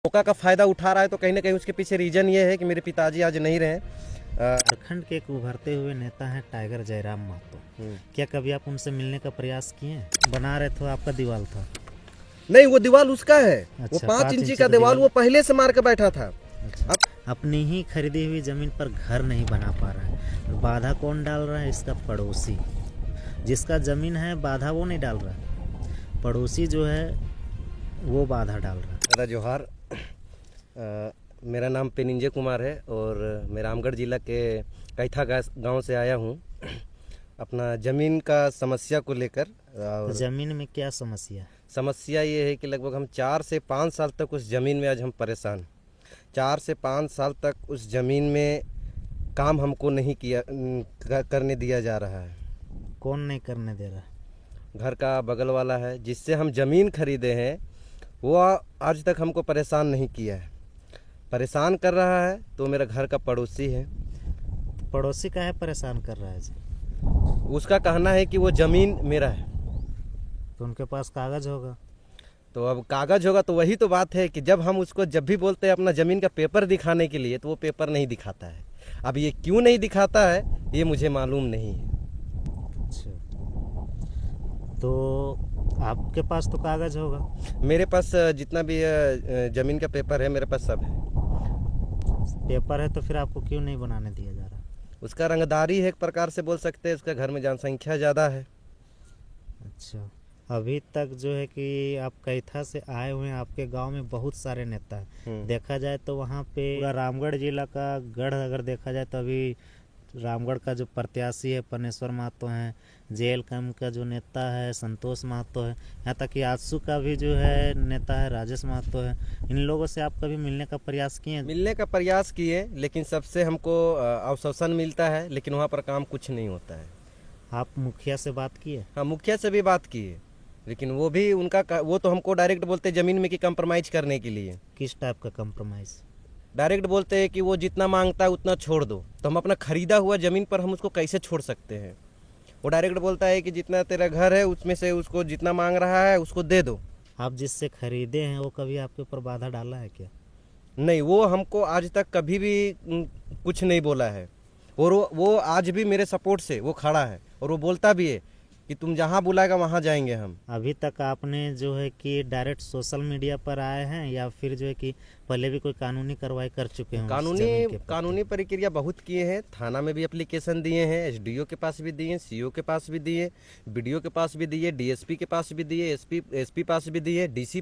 मौका का फ़ायदा उठा रहा है, तो कहीं ना कहीं उसके पीछे रीज़न ये है कि मेरे पिताजी आज नहीं रहे। झारखंड के एक उभरते हुए नेता हैं टाइगर जयराम महतो। क्या कभी आप उनसे मिलने का प्रयास किए? बना रहे थे, आपका दीवाल था? नहीं, वो दीवार उसका है। वो अच्छा, 5 इंची का दीवार वो पहले से मार के बैठा था। अच्छा, अपनी ही खरीदी हुई जमीन पर घर नहीं बना पा रहा है, बाधा कौन डाल रहा है? इसका पड़ोसी। जिसका जमीन है बाधा वो नहीं डाल रहा है, पड़ोसी जो है वो बाधा डाल रहा है। दादा जोहार। मेरा नाम पेनिंजे कुमार है और मैं रामगढ़ जिला के कैथा गांव से आया हूं अपना ज़मीन का समस्या को लेकर। और ज़मीन में क्या समस्या? समस्या ये है कि लगभग हम 4 से 5 साल तक उस ज़मीन में आज हम परेशान। 4 से 5 साल तक उस ज़मीन में काम हमको नहीं किया करने दिया जा रहा है। कौन नहीं करने दे रहा? घर का बगल वाला है जिससे हम ज़मीन खरीदे हैं, वो आज तक हमको परेशान नहीं किया है। परेशान कर रहा है तो मेरा घर का पड़ोसी है। पड़ोसी का है परेशान कर रहा है जी? उसका कहना है कि वो ज़मीन मेरा है। तो उनके पास कागज़ होगा। तो अब कागज़ होगा तो वही तो बात है कि जब हम उसको जब भी बोलते हैं अपना ज़मीन का पेपर दिखाने के लिए, तो वो पेपर नहीं दिखाता है। अब ये क्यों नहीं दिखाता है ये मुझे मालूम नहीं है। अच्छा, तो आपके पास तो कागज़ होगा? मेरे पास जितना भी ज़मीन का पेपर है मेरे पास सब है। पेपर है तो फिर आपको क्यों नहीं बनाने दिया जा रहा? उसका रंगदारी है, एक प्रकार से बोल सकते हैं। उसका घर में जनसंख्या ज़्यादा है। अच्छा, अभी तक जो है कि आप कैथा से आए हुए हैं, आपके गांव में बहुत सारे नेता हैं। देखा जाए तो वहाँ पे रामगढ़ जिला का गढ़ अगर देखा जाए तो अभी रामगढ़ का जो प्रत्याशी है पनेश्वर महतो हैं, JLCAM का जो नेता है संतोष महतो है, यहाँ तक कि आजसू का भी जो है नेता है राजेश महतो है। इन लोगों से आप कभी मिलने का प्रयास किए? मिलने का प्रयास किए, लेकिन सबसे हमको आश्वासन मिलता है, लेकिन वहाँ पर काम कुछ नहीं होता है। आप मुखिया से बात किए? हाँ, मुखिया से भी बात किए, लेकिन वो भी वो तो हमको डायरेक्ट बोलते हैं ज़मीन में कि कंप्रोमाइज़ करने के लिए। किस टाइप का कंप्रोमाइज़? डायरेक्ट बोलते हैं कि वो जितना मांगता है उतना छोड़ दो। तो हम अपना खरीदा हुआ ज़मीन पर हम उसको कैसे छोड़ सकते हैं? वो डायरेक्ट बोलता है कि जितना तेरा घर है उसमें से उसको जितना मांग रहा है उसको दे दो। आप जिससे खरीदे हैं वो कभी आपके ऊपर बाधा डाला है क्या? नहीं, वो हमको आज तक कभी भी कुछ नहीं बोला है। और वो आज भी मेरे सपोर्ट से वो खड़ा है और वो बोलता भी है कि तुम जहाँ बुलाएगा वहाँ जाएंगे हम। अभी तक आपने जो है कि डायरेक्ट सोशल मीडिया पर आए हैं या फिर जो है कि पहले भी कोई कानूनी कार्रवाई कर चुके हैं? कानूनी प्रक्रिया बहुत किए हैं। थाना में भी एप्लीकेशन दिए हैं, SDO के पास भी दिए, CO के पास भी दिए, BDO के पास भी दिए, DSP के पास भी दिए, SP पास भी दिए, DC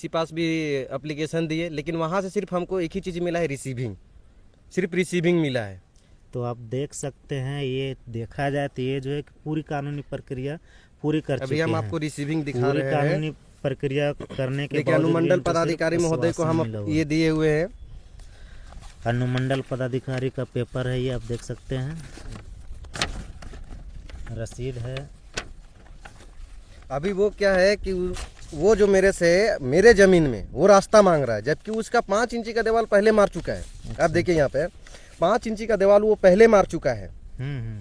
पास भी एप्लीकेशन दिए। लेकिन वहाँ से सिर्फ हमको एक ही चीज़ मिला है, रिसीविंग। सिर्फ रिसीविंग मिला है। तो आप देख सकते हैं, ये देखा जाए तो ये जो है कि पूरी कानूनी प्रक्रिया पूरी कर चुके हैं। अभी हम आपको रिसीविंग दिखा रहे हैं। कानूनी प्रक्रिया करने के बाद अनुमंडल पदाधिकारी महोदय को हम ये दिए हुए हैं। अनुमंडल पदाधिकारी का पेपर है, ये आप देख सकते हैं, रसीद है। अभी वो क्या है कि वो जो मेरे ज़मीन में वो रास्ता मांग रहा है, जबकि उसका 5 इंची का दीवार पहले मार चुका है। आप देखिए यहाँ पे 5 इंची का दीवार वो पहले मार चुका है।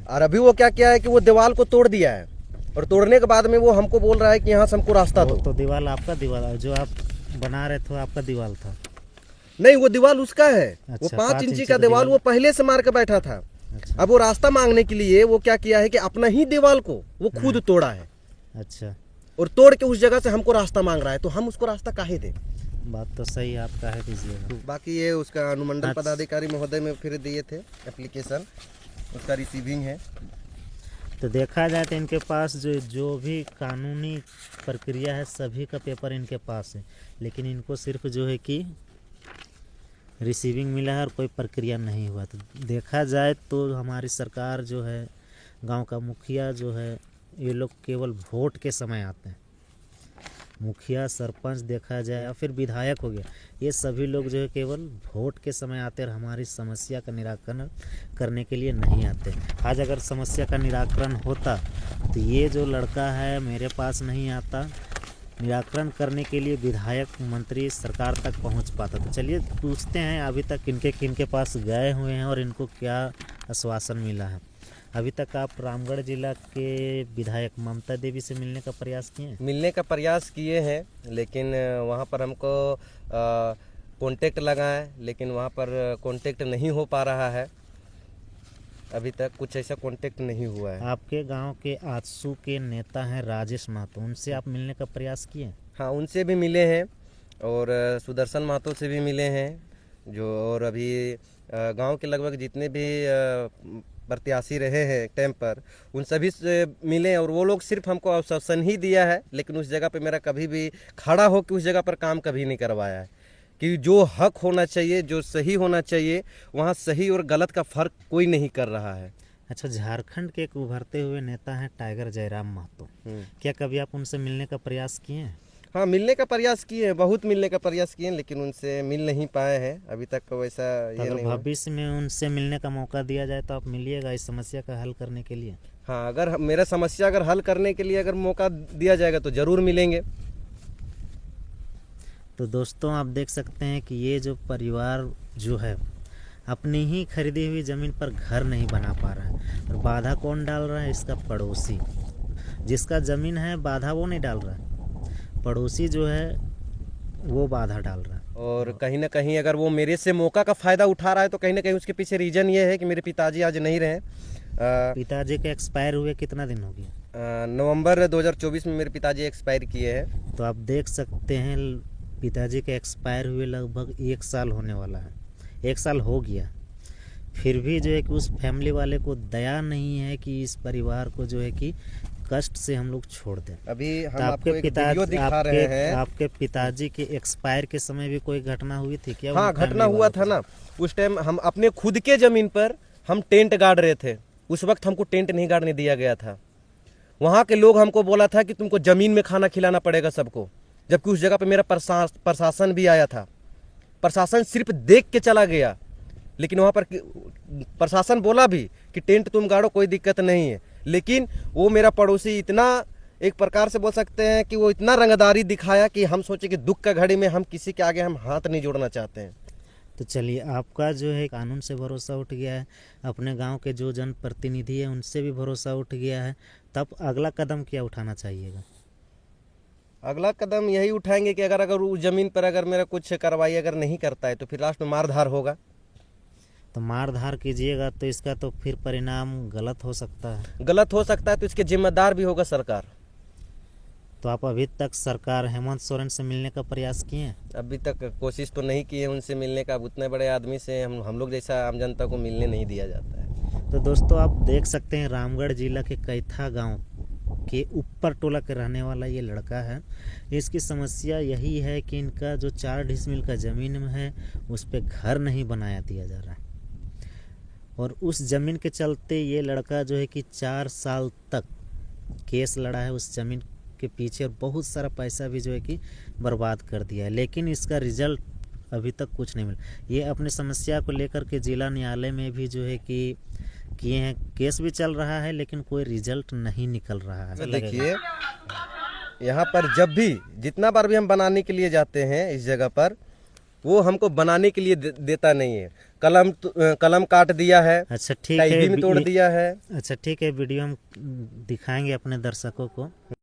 और अभी वो क्या किया है कि वो दीवार को तोड़ दिया है, और तोड़ने के बाद में वो हमको बोल रहा है कि यहाँ से हमको रास्ता दो। तो दीवार आपका दीवार जो आप बना रहे थे आपका दीवार था? नहीं, वो दीवार उसका है। अच्छा, वो 5 इंची का दीवार वो पहले से मार के बैठा था। अब वो रास्ता मांगने के लिए वो क्या किया है कि अपना ही दीवार को वो खुद तोड़ा है। अच्छा, और तोड़ के उस जगह से हमको रास्ता मांग रहा है, तो हम उसको रास्ता काहे दें? बात तो सही, आप काहे दीजिएगा। बाकी ये उसका अनुमंडल पदाधिकारी महोदय में फिर दिए थे एप्लीकेशन, उसका रिसीविंग है। तो देखा जाए तो इनके पास जो भी कानूनी प्रक्रिया है सभी का पेपर इनके पास है, लेकिन इनको सिर्फ जो है कि रिसीविंग मिला है और कोई प्रक्रिया नहीं हुआ। तो देखा जाए तो हमारी सरकार जो है, गांव का मुखिया जो है, ये लोग केवल वोट के समय आते हैं। मुखिया, सरपंच देखा जाए या फिर विधायक हो गया, ये सभी लोग जो है केवल वोट के समय आते हैं और हमारी समस्या का निराकरण करने के लिए नहीं आते। आज अगर समस्या का निराकरण होता तो ये जो लड़का है मेरे पास नहीं आता, निराकरण करने के लिए विधायक, मंत्री, सरकार तक पहुंच पाता। तो चलिए पूछते हैं अभी तक किनके पास गए हुए हैं और इनको क्या आश्वासन मिला है। अभी तक आप रामगढ़ जिला के विधायक ममता देवी से मिलने का प्रयास किए हैं? मिलने का प्रयास किए हैं, लेकिन वहाँ पर हमको कांटेक्ट लगा है, लेकिन वहाँ पर कांटेक्ट नहीं हो पा रहा है। अभी तक कुछ ऐसा कांटेक्ट नहीं हुआ है। आपके गांव के आजसू के नेता हैं राजेश महतो, उनसे आप मिलने का प्रयास किए हैं? हाँ, उनसे भी मिले हैं और सुदर्शन महतो से भी मिले हैं, जो और अभी गांव के लगभग जितने भी प्रत्याशी रहे हैं टाइम पर, उन सभी से मिले और वो लोग सिर्फ हमको आश्वासन ही दिया है, लेकिन उस जगह पे मेरा कभी भी खड़ा हो कि उस जगह पर काम कभी नहीं करवाया है। कि जो हक होना चाहिए, जो सही होना चाहिए, वहाँ सही और गलत का फर्क कोई नहीं कर रहा है। अच्छा, झारखंड के एक उभरते हुए नेता हैं टाइगर जयराम महतो, क्या कभी आप उनसे मिलने का प्रयास किए हैं? हाँ, मिलने का प्रयास किए हैं, बहुत मिलने का प्रयास किए हैं, लेकिन उनसे मिल नहीं पाए हैं अभी तक। वैसा तो ये अगर नहीं हुआ। भविष्य में उनसे मिलने का मौका दिया जाए तो आप मिलिएगा इस समस्या का हल करने के लिए? हाँ, अगर मेरा समस्या अगर हल करने के लिए अगर मौका दिया जाएगा तो ज़रूर मिलेंगे। तो दोस्तों, आप देख सकते हैं कि ये जो परिवार जो है अपनी ही खरीदी हुई ज़मीन पर घर नहीं बना पा रहा है, और बाधा कौन डाल रहा है? इसका पड़ोसी। जिसका ज़मीन है बाधा वो नहीं डाल रहा है, पड़ोसी जो है वो बाधा डाल रहा है। और कहीं ना कहीं अगर वो मेरे से मौका का फ़ायदा उठा रहा है तो कहीं ना कहीं उसके पीछे रीज़न ये है कि मेरे पिताजी आज नहीं रहे। पिताजी के एक्सपायर हुए कितना दिन हो गया? नवंबर 2024 में मेरे पिताजी एक्सपायर किए हैं। तो आप देख सकते हैं पिताजी के एक्सपायर हुए लगभग 1 साल होने वाला है, 1 साल हो गया, फिर भी जो है कि उस फैमिली वाले को दया नहीं है कि इस परिवार को जो है कि कष्ट से हम लोग छोड़ दें। अभी हम तो आपको एक वीडियो दिखा रहे हैं। आपके पिताजी के एक्सपायर के समय भी कोई घटना हुई थी क्या? हाँ, घटना हुआ था ना। उस टाइम हम अपने खुद के ज़मीन पर हम टेंट गाड़ रहे थे। उस वक्त हमको टेंट नहीं गाड़ने दिया गया था। वहाँ के लोग हमको बोला था कि तुमको ज़मीन में खाना खिलाना पड़ेगा सबको, जबकि उस जगह पे मेरा प्रशासन भी आया था। प्रशासन सिर्फ देख के चला गया, लेकिन वहाँ पर प्रशासन बोला भी कि टेंट तुम गाड़ो, कोई दिक्कत नहीं है। लेकिन वो मेरा पड़ोसी इतना, एक प्रकार से बोल सकते हैं कि वो इतना रंगदारी दिखाया कि हम सोचे कि दुख का घड़ी में हम किसी के आगे हम हाथ नहीं जोड़ना चाहते हैं। तो चलिए, आपका जो है कानून से भरोसा उठ गया है, अपने गांव के जो जनप्रतिनिधि है उनसे भी भरोसा उठ गया है, तब अगला कदम क्या उठाना चाहिएगा? अगला कदम यही उठाएंगे कि अगर उस ज़मीन पर अगर मेरा कुछ कार्रवाई अगर नहीं करता है तो फिर लास्ट में मारधार होगा। तो मारधार कीजिएगा तो इसका तो फिर परिणाम गलत हो सकता है। गलत हो सकता है तो इसके जिम्मेदार भी होगा सरकार। तो आप अभी तक सरकार हेमंत सोरेन से मिलने का प्रयास किए हैं? अभी तक कोशिश तो नहीं की है उनसे मिलने का। अब उतने बड़े आदमी से हम लोग जैसा आम जनता को मिलने नहीं दिया जाता है। तो दोस्तों, आप देख सकते हैं रामगढ़ जिला के कैथा गांव के ऊपर टोला के रहने वाला ये लड़का है। इसकी समस्या यही है कि इनका जो 4 डिसमिल का ज़मीन है उस पर घर नहीं बनाया दिया जा रहा है, और उस ज़मीन के चलते ये लड़का जो है कि 4 साल तक केस लड़ा है उस ज़मीन के पीछे, और बहुत सारा पैसा भी जो है कि बर्बाद कर दिया है, लेकिन इसका रिजल्ट अभी तक कुछ नहीं मिला। ये अपनी समस्या को लेकर के जिला न्यायालय में भी जो है कि किए हैं, केस भी चल रहा है, लेकिन कोई रिजल्ट नहीं निकल रहा है। देखिए, यहाँ पर जब भी जितना बार भी हम बनाने के लिए जाते हैं इस जगह पर, वो हमको बनाने के लिए देता नहीं है। कलम काट दिया है। अच्छा, ठीक है, भी तोड़ दिया है। अच्छा ठीक है, वीडियो हम दिखाएंगे अपने दर्शकों को।